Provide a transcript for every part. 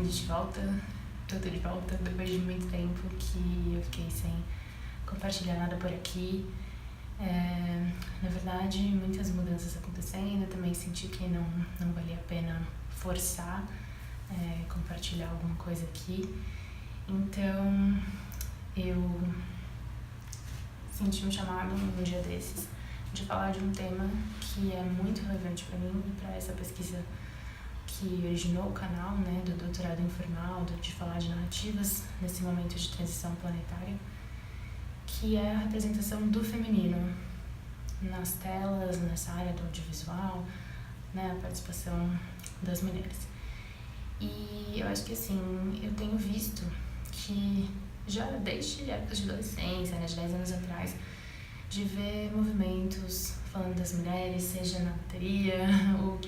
bem-vindo de volta. Eu tô de volta depois de muito tempo que eu fiquei sem compartilhar nada por aqui. Na verdade, muitas mudanças acontecendo, eu também senti que não valia a pena forçar compartilhar alguma coisa aqui. Então, eu senti um chamado um dia desses de falar de um tema que é muito relevante para mim e para essa pesquisa que originou o canal, né, do doutorado informal, de falar de narrativas nesse momento de transição planetária, que é a representação do feminino nas telas, nessa área do audiovisual, né, a participação das mulheres. E eu acho que assim, eu tenho visto que já desde épocas de adolescência, né, de 10 anos atrás, de ver movimentos falando das mulheres, seja na bateria ou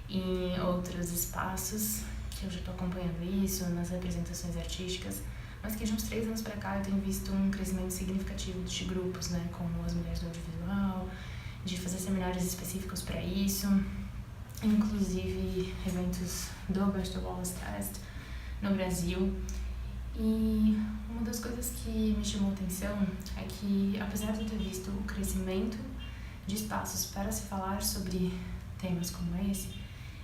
em outros espaços, que eu já estou acompanhando isso, nas representações artísticas, mas que de uns 3 anos para cá eu tenho visto um crescimento significativo de grupos, né, como as mulheres do audiovisual, de fazer seminários específicos para isso, inclusive eventos do Bachelor Wallace Test no Brasil. E uma das coisas que me chamou a atenção é que, apesar de eu ter visto o crescimento de espaços para se falar sobre temas como esse,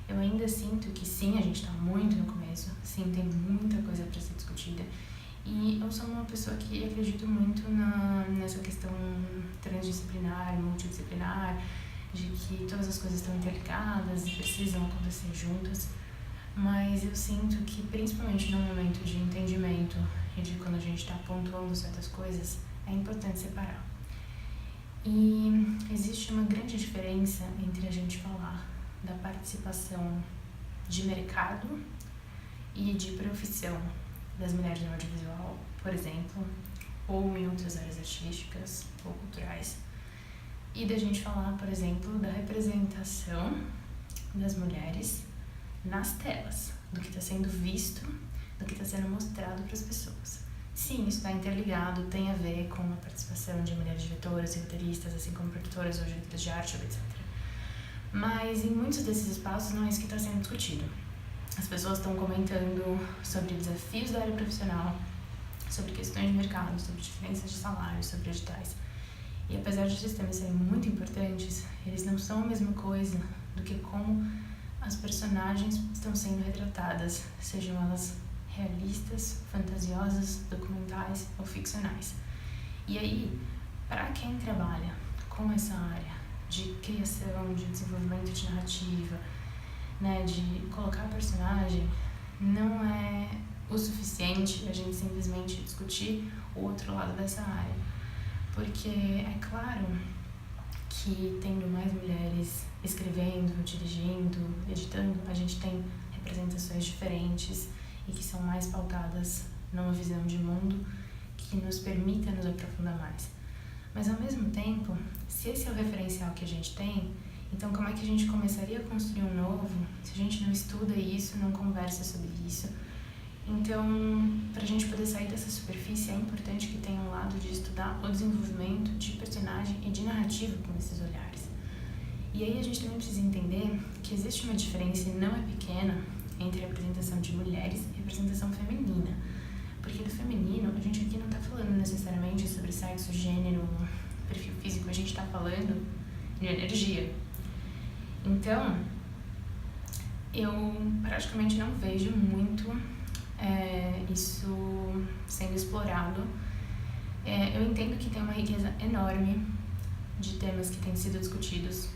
eu ainda sinto que sim, a gente está muito no começo, sim, tem muita coisa para ser discutida. E eu sou uma pessoa que acredito muito nessa questão transdisciplinar, multidisciplinar, de que todas as coisas estão interligadas e precisam acontecer juntas. Mas eu sinto que, principalmente num momento de entendimento e de quando a gente está pontuando certas coisas, é importante separar. E existe uma grande diferença entre a gente falar da participação de mercado e de profissão das mulheres no audiovisual, por exemplo, ou em outras áreas artísticas ou culturais, e da gente falar, por exemplo, da representação das mulheres nas telas, do que está sendo visto, do que está sendo mostrado para as pessoas. Sim, isso está interligado, tem a ver com a participação de mulheres diretoras e roteiristas, assim como produtoras ou diretores de arte, etc. Mas em muitos desses espaços não é isso que está sendo discutido. As pessoas estão comentando sobre desafios da área profissional, sobre questões de mercado, sobre diferenças de salário, sobre editais. E apesar de esses temas serem muito importantes, eles não são a mesma coisa do que como as personagens estão sendo retratadas, sejam elas realistas, fantasiosas, documentais ou ficcionais. E aí, para quem trabalha com essa área de criação, de desenvolvimento de narrativa, né, de colocar a personagem, não é o suficiente a gente simplesmente discutir o outro lado dessa área. Porque é claro que tendo mais mulheres escrevendo, dirigindo, editando, a gente tem representações diferentes e que são mais pautadas numa visão de mundo que nos permita nos aprofundar mais. Mas ao mesmo tempo, se esse é o referencial que a gente tem, então como é que a gente começaria a construir um novo se a gente não estuda isso, não conversa sobre isso? Então, para a gente poder sair dessa superfície, é importante que tenha um lado de estudar o desenvolvimento de personagem e de narrativa com esses olhares. E aí a gente também precisa entender que existe uma diferença, e não é pequena, entre representação de mulheres e representação feminina. Porque do feminino, a gente aqui não está falando necessariamente sobre sexo, gênero, perfil físico, a gente está falando de energia. Então, eu praticamente não vejo muito isso sendo explorado. Eu entendo que tem uma riqueza enorme de temas que têm sido discutidos.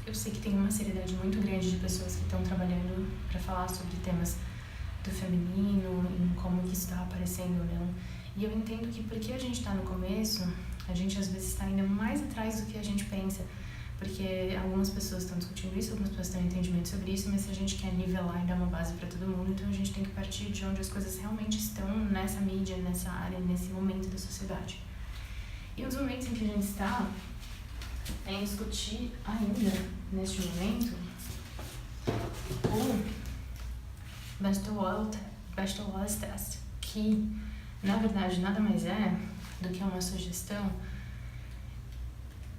Eu sei que tem uma seriedade muito grande de pessoas que estão trabalhando para falar sobre temas do feminino, em como que isso está aparecendo ou não. E eu entendo que porque a gente está no começo, a gente às vezes está ainda mais atrás do que a gente pensa. Porque algumas pessoas estão discutindo isso, algumas pessoas têm entendimento sobre isso, mas se a gente quer nivelar e dar uma base para todo mundo, então a gente tem que partir de onde as coisas realmente estão nessa mídia, nessa área, nesse momento da sociedade. E um dos momentos em que a gente está é em discutir ainda, neste momento, o Bachelor Wallace Test, que na verdade nada mais é do que uma sugestão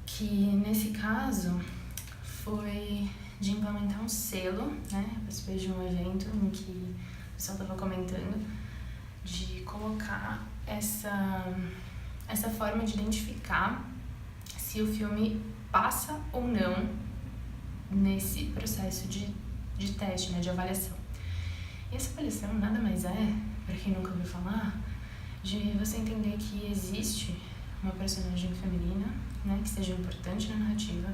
que nesse caso foi de implementar um selo, né? Eu participei de um evento em que pessoal estava comentando, de colocar essa forma de identificar se o filme passa ou não nesse processo de teste, né, de avaliação. E essa avaliação nada mais é, para quem nunca ouviu falar, de você entender que existe uma personagem feminina, né, que seja importante na narrativa,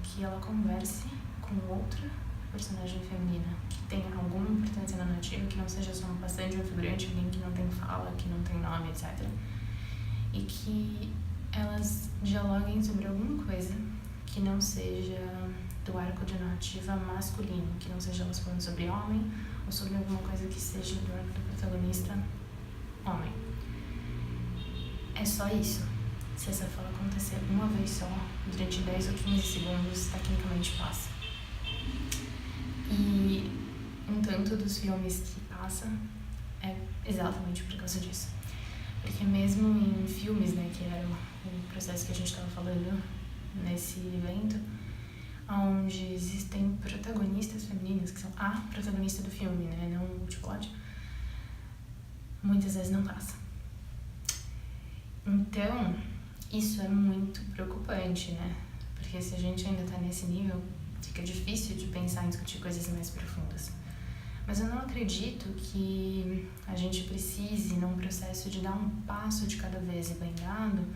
que ela converse com outra personagem feminina que tenha alguma importância na narrativa, que não seja só um passante, um figurante, alguém que não tem fala, que não tem nome, etc. E que elas dialoguem sobre alguma coisa que não seja do arco de narrativa masculino, que não seja elas falando sobre homem ou sobre alguma coisa que seja do arco do protagonista homem. É só isso. Se essa fala acontecer uma vez só, durante 10 ou 15 segundos, tecnicamente passa. E um tanto dos filmes que passa é exatamente por causa disso. Porque mesmo em filmes, né, que era o processo que a gente estava falando nesse evento, onde existem protagonistas femininas, que são a protagonista do filme, né, não o multiplot, muitas vezes não passa. Então, isso é muito preocupante, né? Porque se a gente ainda tá nesse nível, fica difícil de pensar em discutir coisas mais profundas. Mas eu não acredito que a gente precise, num processo de dar um passo de cada vez e bem dado,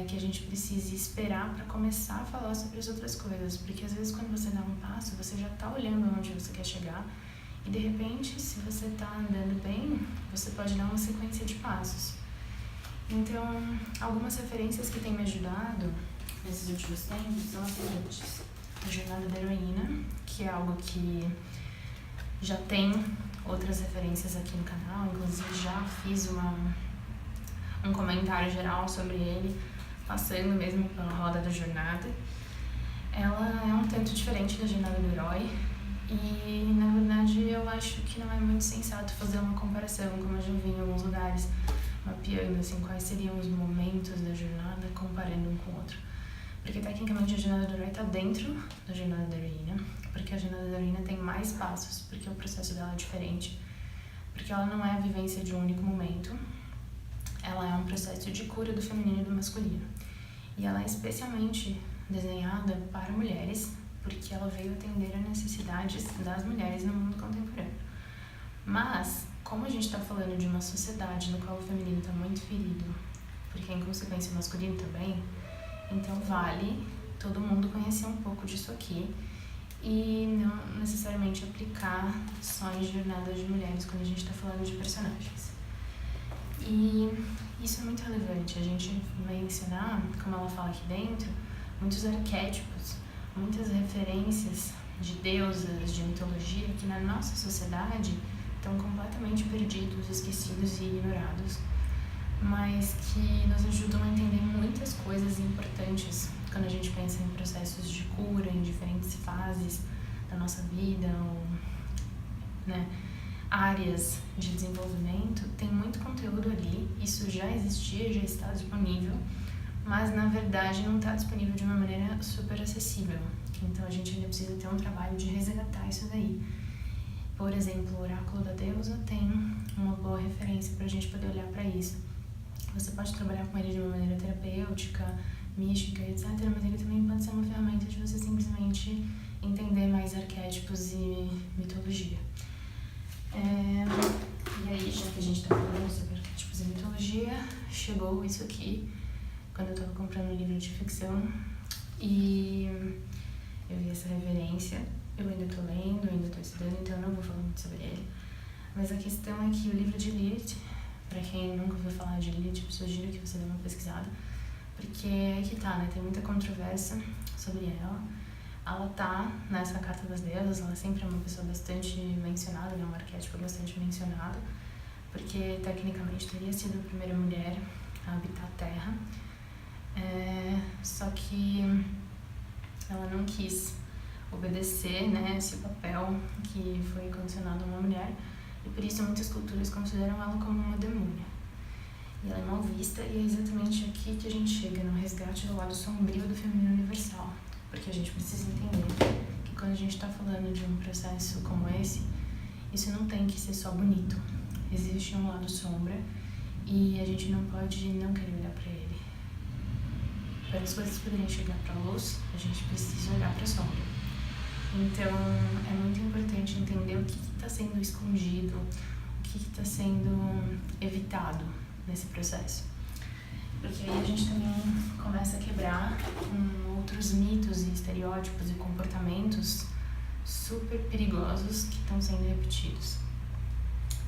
que a gente precise esperar para começar a falar sobre as outras coisas. Porque às vezes quando você dá um passo, você já tá olhando onde você quer chegar e de repente, se você tá andando bem, você pode dar uma sequência de passos. Então, algumas referências que têm me ajudado nesses últimos tempos são as seguintes. A Jornada da Heroína, que é algo que já tem outras referências aqui no canal, inclusive já fiz um comentário geral sobre ele, passando mesmo pela roda da jornada. Ela é um tanto diferente da Jornada do Herói e, na verdade, eu acho que não é muito sensato fazer uma comparação, como eu já vi em alguns lugares, mapeando assim, quais seriam os momentos da jornada, comparando um com o outro. Porque, tecnicamente, a Jornada do Herói está dentro da Jornada da Heroína, porque a Jornada da Heroína tem mais passos, porque o processo dela é diferente, porque ela não é a vivência de um único momento, ela é um processo de cura do feminino e do masculino. E ela é especialmente desenhada para mulheres, porque ela veio atender às necessidades das mulheres no mundo contemporâneo. Mas, como a gente está falando de uma sociedade no qual o feminino está muito ferido, porque em consequência o masculino também, então vale todo mundo conhecer um pouco disso aqui e não necessariamente aplicar só em jornadas de mulheres quando a gente está falando de personagens. E isso é muito relevante, a gente mencionar, como ela fala aqui dentro, muitos arquétipos, muitas referências de deusas, de mitologia que na nossa sociedade estão completamente perdidos, esquecidos e ignorados, mas que nos ajudam a entender muitas coisas importantes quando a gente pensa em processos de cura, em diferentes fases da nossa vida, ou, né, áreas de desenvolvimento. Tem muito conteúdo ali, isso já existia, já está disponível, mas na verdade não está disponível de uma maneira super acessível. Então a gente ainda precisa ter um trabalho de resgatar isso daí. Por exemplo, o Oráculo da Deusa tem uma boa referência para a gente poder olhar para isso. Você pode trabalhar com ele de uma maneira terapêutica, mística, etc., mas ele também pode ser uma ferramenta de você simplesmente entender mais arquétipos e mitologia. E aí, já que a gente está falando sobre arquétipos e mitologia, chegou isso aqui quando eu estava comprando um livro de ficção e eu vi essa referência. Eu ainda estou lendo, ainda estou estudando, então eu não vou falar muito sobre ele. Mas a questão é que o livro de Lilith, para quem nunca ouviu falar de Lilith, eu sugiro que você dê uma pesquisada, porque é que tá, né? Tem muita controvérsia sobre ela. Ela tá nessa Carta das Deusas, ela sempre é uma pessoa bastante mencionada, é um arquétipo bastante mencionado, porque tecnicamente teria sido a primeira mulher a habitar a Terra, só que ela não quis obedecer, né, esse papel que foi condicionado a uma mulher, e por isso muitas culturas consideram ela como uma demônia. E ela é mal vista, e é exatamente aqui que a gente chega, no resgate do lado sombrio do feminino universal. Porque a gente precisa entender que quando a gente está falando de um processo como esse, isso não tem que ser só bonito. Existe um lado sombra e a gente não pode não querer olhar para ele. Para as coisas poderem chegar para a luz, a gente precisa olhar para a sombra. Então, é muito importante entender o que está sendo escondido, o que está sendo evitado nesse processo. Porque aí a gente também começa a quebrar outros mitos e estereótipos e comportamentos super perigosos que estão sendo repetidos.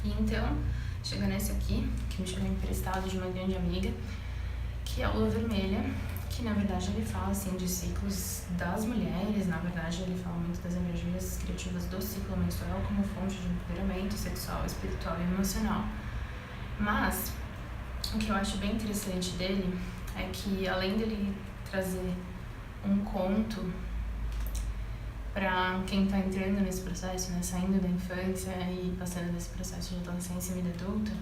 E então, chega nesse aqui, que me chegou emprestado de uma grande amiga, que é a lua vermelha, que na verdade ele fala assim de ciclos das mulheres, na verdade ele fala muito das energias criativas do ciclo menstrual como fonte de empoderamento sexual, espiritual e emocional. Mas o que eu acho bem interessante dele é que além dele trazer um conto para quem está entrando nesse processo, né, saindo da infância e passando desse processo de adolescência e vida adulta,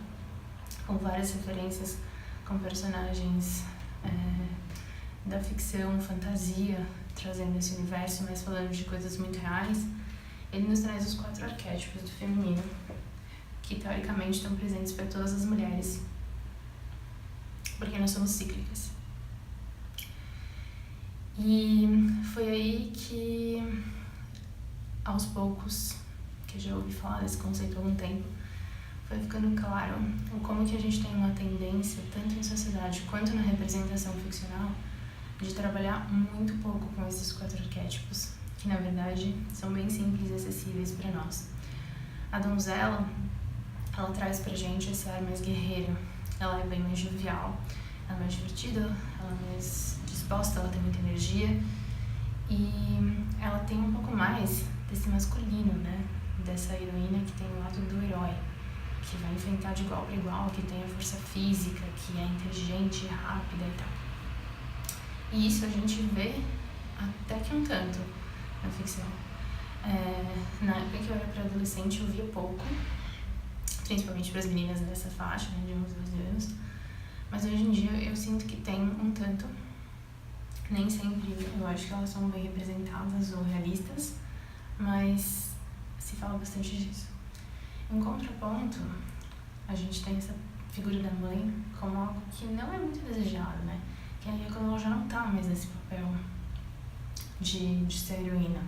com várias referências com personagens da ficção, fantasia, trazendo esse universo, mas falando de coisas muito reais, ele nos traz os 4 arquétipos do feminino, que teoricamente estão presentes para todas as mulheres, porque nós somos cíclicas. E foi aí que, aos poucos, que eu já ouvi falar desse conceito há algum tempo, foi ficando claro o como que a gente tem uma tendência, tanto em sociedade quanto na representação ficcional, de trabalhar muito pouco com esses 4 arquétipos, que na verdade são bem simples e acessíveis para nós. A donzela, ela traz pra gente esse ar mais guerreiro, ela é bem mais jovial, ela é mais divertida, ela é mais disposta, ela tem muita energia e ela tem um pouco mais desse masculino, né? Dessa heroína que tem o lado do herói, que vai enfrentar de igual para igual, que tem a força física, que é inteligente, rápida e tal. E isso a gente vê até que um tanto na ficção. Na época que eu era pré-adolescente eu via pouco, principalmente para as meninas dessa faixa, né, de 11, 12 anos. Mas hoje em dia eu sinto que tem um tanto, nem sempre eu acho que elas são bem representadas ou realistas, mas se fala bastante disso. Em contraponto, a gente tem essa figura da mãe como algo que não é muito desejado, né? Que aí é quando ela já não tá mais nesse papel de ser heroína.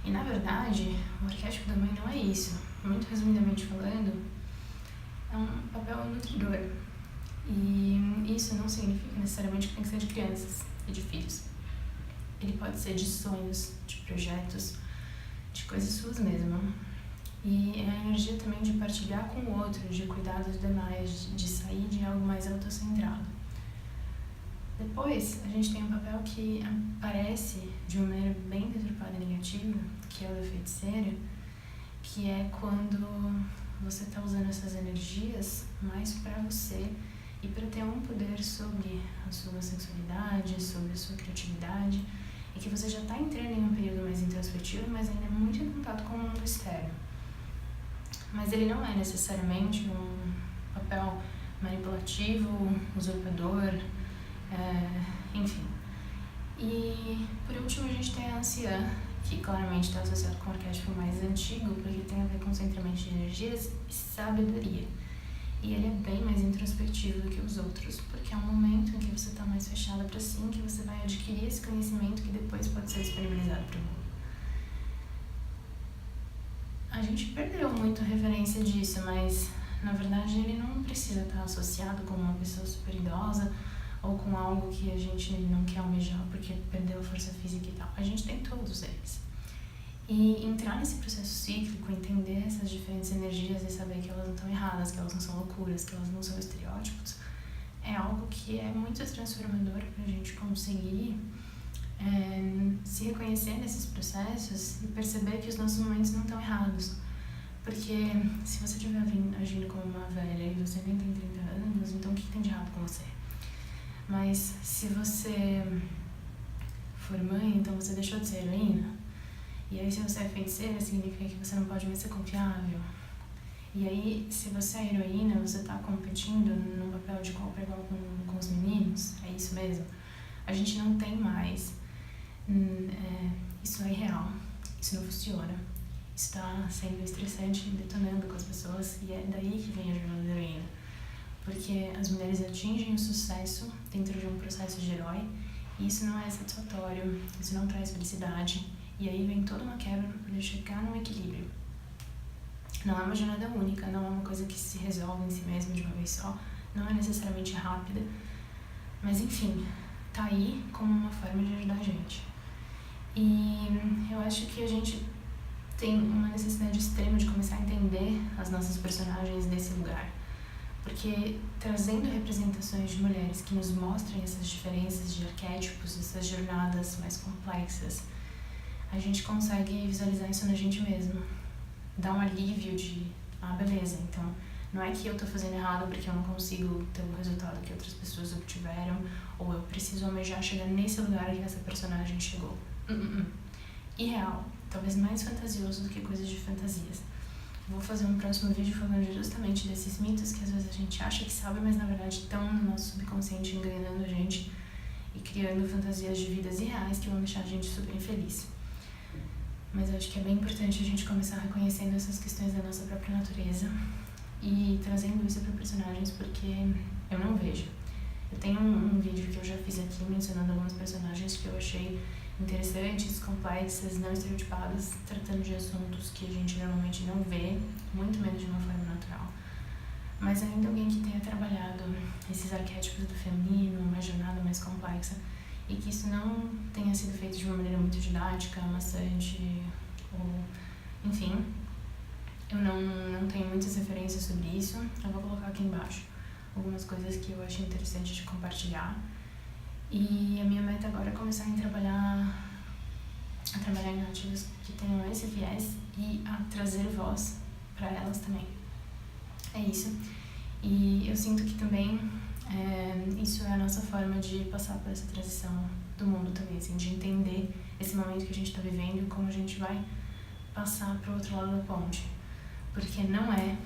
E na verdade, o arquétipo da mãe não é isso. Muito resumidamente falando, é um papel nutridor. E isso não significa necessariamente que tem que ser de crianças e de filhos. Ele pode ser de sonhos, de projetos, de coisas suas mesmo. E é a energia também de partilhar com o outro, de cuidar dos demais, de sair de algo mais autocentrado. Depois, a gente tem um papel que aparece de uma maneira bem deturpada e negativa, que é o da feiticeira, que é quando você está usando essas energias mais para você e para ter um poder sobre a sua sexualidade, sobre a sua criatividade, e que você já está entrando em um período mais introspectivo, mas ainda muito em contato com o mundo externo. Mas ele não é necessariamente um papel manipulativo, usurpador, enfim. E por último a gente tem a anciã, que claramente está associado com o arquétipo mais antigo, porque tem a ver com centramento de energias e sabedoria. E ele é bem mais introspectivo do que os outros, porque é um momento em que você está mais fechada para si, em que você vai adquirir esse conhecimento que depois pode ser disponibilizado para o mundo. A gente perdeu muito a referência disso, mas na verdade ele não precisa estar associado com uma pessoa super idosa ou com algo que a gente não quer almejar porque perdeu a força física e tal. A gente tem todos eles. E entrar nesse processo cíclico, entender essas diferentes energias e saber que elas não estão erradas, que elas não são loucuras, que elas não são estereótipos, é algo que é muito transformador para a gente conseguir se reconhecer nesses processos e perceber que os nossos momentos não estão errados. Porque se você estiver agindo como uma velha e você nem tem 30 anos, então o que tem de errado com você? Mas se você for mãe, então você deixou de ser heroína. E aí se você é feiticeira, significa que você não pode mais ser confiável. E aí, se você é heroína, você está competindo num papel de igual para igual com os meninos. É isso mesmo. A gente não tem mais. Isso é irreal. Isso não funciona. isso tá sendo estressante, detonando com as pessoas, e é daí que vem a jornada da heroína. Porque as mulheres atingem o sucesso dentro de um processo de herói, e isso não é satisfatório, isso não traz felicidade, e aí vem toda uma quebra para poder chegar num equilíbrio. Não é uma jornada única, não é uma coisa que se resolve em si mesma de uma vez só, não é necessariamente rápida, mas enfim, tá aí como uma forma de ajudar a gente. E eu acho que a gente tem uma necessidade extrema de começar a entender as nossas personagens desse lugar, porque trazendo representações de mulheres que nos mostrem essas diferenças de arquétipos, essas jornadas mais complexas, a gente consegue visualizar isso na gente mesma, dá um alívio de, beleza, então não é que eu tô fazendo errado porque eu não consigo ter o resultado que outras pessoas obtiveram, ou eu preciso almejar chegar nesse lugar que essa personagem chegou. Irreal, talvez mais fantasioso do que coisas de fantasias. Vou fazer um próximo vídeo falando justamente desses mitos que às vezes a gente acha que sabe, mas na verdade estão no nosso subconsciente enganando a gente e criando fantasias de vidas irreais que vão deixar a gente super infeliz. Mas eu acho que é bem importante a gente começar reconhecendo essas questões da nossa própria natureza e trazendo isso para personagens, porque eu não vejo. Eu tenho um vídeo que eu já fiz aqui mencionando alguns personagens que eu achei interessantes, complexas, não estereotipadas, tratando de assuntos que a gente normalmente não vê, muito menos de uma forma natural. Mas ainda alguém que tenha trabalhado esses arquétipos do feminino, uma jornada mais complexa, e que isso não tenha sido feito de uma maneira muito didática, amassante, ou enfim, eu não tenho muitas referências sobre isso. Eu vou colocar aqui embaixo algumas coisas que eu achei interessante de compartilhar. E a minha meta agora é começar a trabalhar em narrativas que tenham esse viés e a trazer voz para elas também. É isso. E eu sinto que também isso é a nossa forma de passar por essa transição do mundo também, assim, de entender esse momento que a gente está vivendo e como a gente vai passar para o outro lado da ponte. Porque não é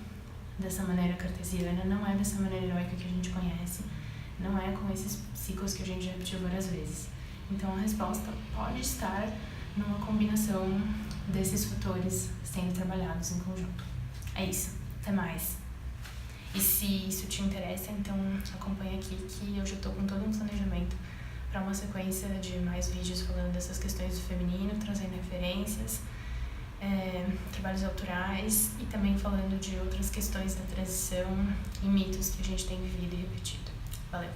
dessa maneira cartesiana, não é dessa maneira heróica que a gente conhece, não é com esses ciclos que a gente já repetiu várias vezes. Então a resposta pode estar numa combinação desses fatores sendo trabalhados em conjunto. É isso, até mais. E se isso te interessa, então acompanha aqui que eu já estou com todo um planejamento para uma sequência de mais vídeos falando dessas questões do feminino, trazendo referências, trabalhos autorais e também falando de outras questões da transição e mitos que a gente tem vivido e repetido. Valeu!